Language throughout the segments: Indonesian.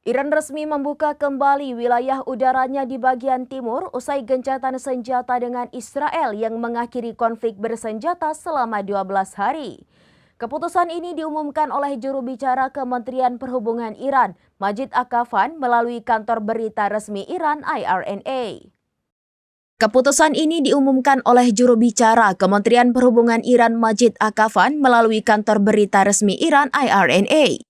Iran resmi membuka kembali wilayah udaranya di bagian timur usai gencatan senjata dengan Israel yang mengakhiri konflik bersenjata selama 12 hari. Keputusan ini diumumkan oleh juru bicara Kementerian Perhubungan Iran, Majid Akhavan, melalui kantor berita resmi Iran IRNA. Keputusan ini diumumkan oleh juru bicara Kementerian Perhubungan Iran Majid Akhavan melalui kantor berita resmi Iran IRNA.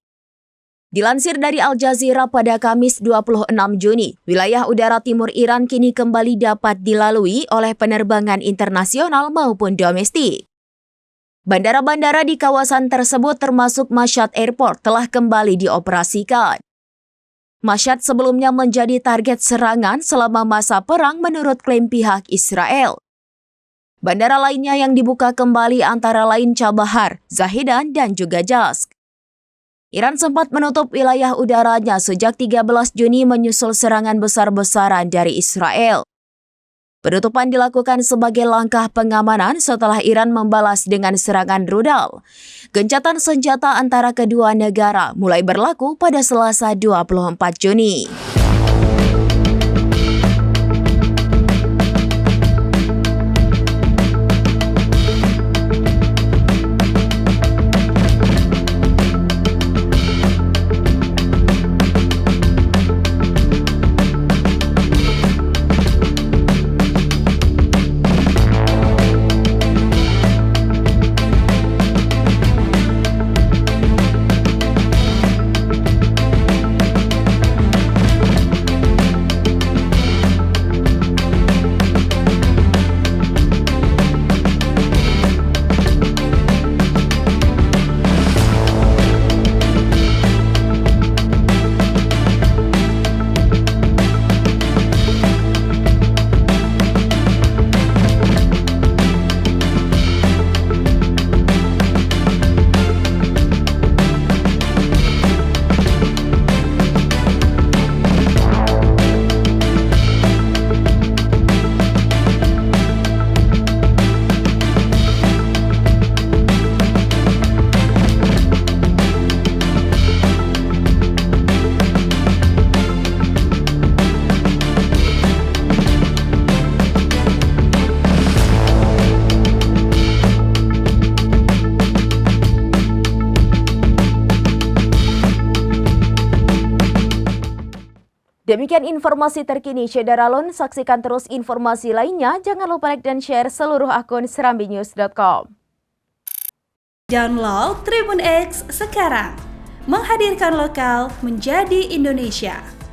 Dilansir dari Al Jazeera pada Kamis 26 Juni, wilayah udara timur Iran kini kembali dapat dilalui oleh penerbangan internasional maupun domestik. Bandara-bandara di kawasan tersebut termasuk Mashhad Airport telah kembali dioperasikan. Mashhad sebelumnya menjadi target serangan selama masa perang menurut klaim pihak Israel. Bandara lainnya yang dibuka kembali antara lain Chabahar, Zahedan, dan juga Jask. Iran sempat menutup wilayah udaranya sejak 13 Juni menyusul serangan besar-besaran dari Israel. Penutupan dilakukan sebagai langkah pengamanan setelah Iran membalas dengan serangan rudal. Gencatan senjata antara kedua negara mulai berlaku pada Selasa 24 Juni. Demikian informasi terkini Syederalun, saksikan terus informasi lainnya, jangan lupa like dan share seluruh akun serambinews.com. Download Tribun X sekarang, menghadirkan lokal menjadi Indonesia.